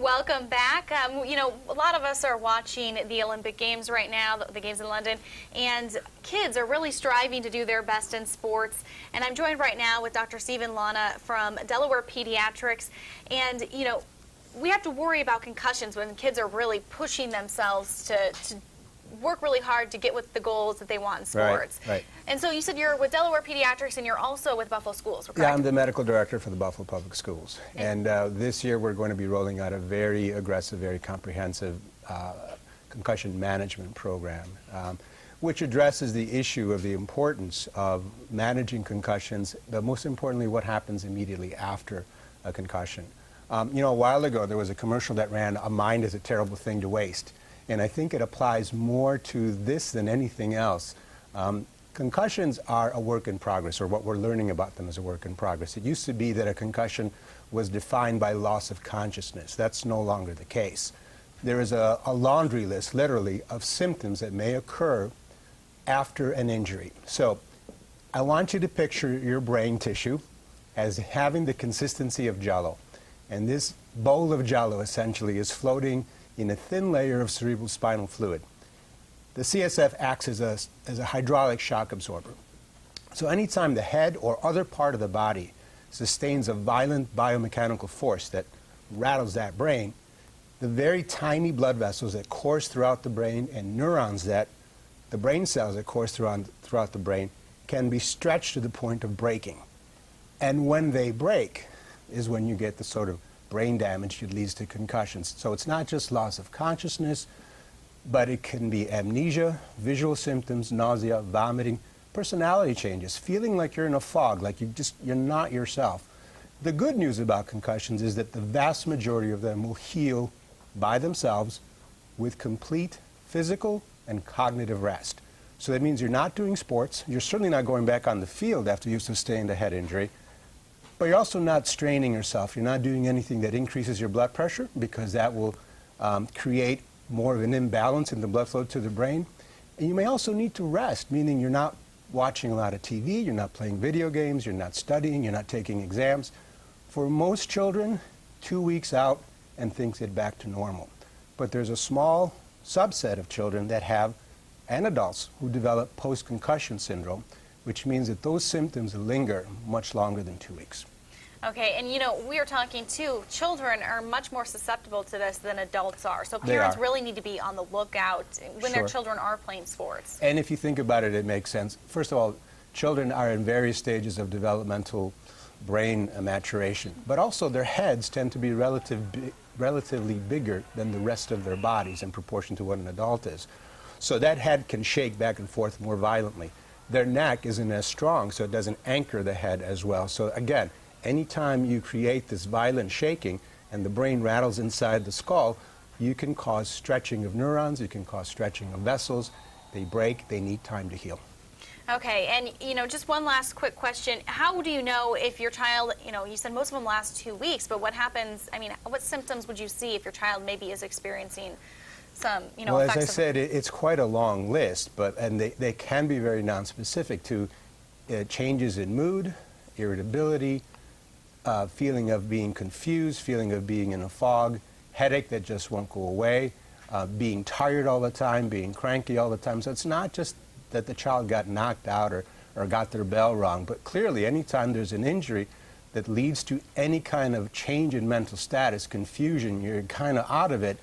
Welcome back. You know, a lot of us are watching the Olympic Games right now, the Games in London, and kids are really striving to do their best in sports. And I'm joined right now with Dr. Stephen Lana from Delaware Pediatrics. And, you know, we have to worry about concussions when kids are really pushing themselves to work really hard to get with the goals that they want in sports. Right. And so you said you're with Delaware Pediatrics and you're also with Buffalo Schools, correct? Yeah, I'm the medical director for the Buffalo Public Schools. And this year we're going to be rolling out a very aggressive, very comprehensive concussion management program, which addresses the issue of the importance of managing concussions, but most importantly, what happens immediately after a concussion. You know, a while ago there was a commercial that ran, "A mind is a terrible thing to waste." And I think it applies more to this than anything else. Concussions are a work in progress, or what we're learning about them is a work in progress. It used to be that a concussion was defined by loss of consciousness. That's no longer the case. There is a laundry list, literally, of symptoms that may occur after an injury. So I want you to picture your brain tissue as having the consistency of Jell-O. And this bowl of Jell-O essentially is floating in a thin layer of cerebrospinal fluid. The CSF acts as a hydraulic shock absorber. So anytime the head or other part of the body sustains a violent biomechanical force that rattles that brain, the very tiny blood vessels that course throughout the brain and neurons that the brain cells that course throughout the brain can be stretched to the point of breaking. And when they break is when you get the sort of brain damage that leads to concussions. So it's not just loss of consciousness, but it can be amnesia, visual symptoms, nausea, vomiting, personality changes, feeling like you're in a fog, like you're not yourself. The good news about concussions is that the vast majority of them will heal by themselves with complete physical and cognitive rest. So that means you're not doing sports, you're certainly not going back on the field after you've sustained a head injury, but you're also not straining yourself. You're not doing anything that increases your blood pressure, because that will create more of an imbalance in the blood flow to the brain. And you may also need to rest, meaning you're not watching a lot of TV, you're not playing video games, you're not studying, you're not taking exams. For most children, 2 weeks out and things get back to normal. But there's a small subset of children that have, and adults, who develop post-concussion syndrome, which means that those symptoms linger much longer than 2 weeks. Okay, and you know, we are talking too, children are much more susceptible to this than adults are. So parents really need to be on the lookout when their children are playing sports. And if you think about it, it makes sense. First of all, children are in various stages of developmental brain maturation, but also their heads tend to be relatively bigger than the rest of their bodies in proportion to what an adult is. So that head can shake back and forth more violently. Their neck isn't as strong, so it doesn't anchor the head as well. So again, anytime you create this violent shaking and the brain rattles inside the skull, you can cause stretching of neurons, you can cause stretching of vessels. They break, they need time to heal. Okay, and you know, just one last quick question. How do you know if your child, you know, you said most of them last 2 weeks, but what happens, I mean, what symptoms would you see if your child maybe is experiencing some, you know, effects? Well, as I said, it's quite a long list, and they can be very nonspecific to changes in mood, irritability, feeling of being confused, feeling of being in a fog, headache that just won't go away, being tired all the time, being cranky all the time. So it's not just that the child got knocked out or got their bell rung, but clearly anytime there's an injury that leads to any kind of change in mental status, confusion, you're kind of out of it,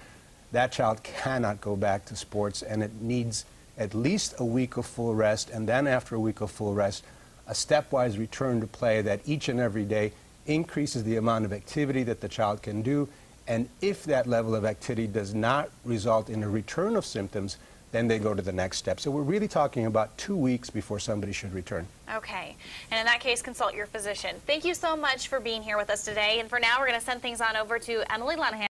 that child cannot go back to sports, and it needs at least a week of full rest, and then after a week of full rest, a stepwise return to play that each and every day increases the amount of activity that the child can do. And if that level of activity does not result in a return of symptoms, then they go to the next step. So we're really talking about 2 weeks before somebody should return. Okay. And in that case, consult your physician. Thank you so much for being here with us today. And for now, we're going to send things on over to Emily Lenahan.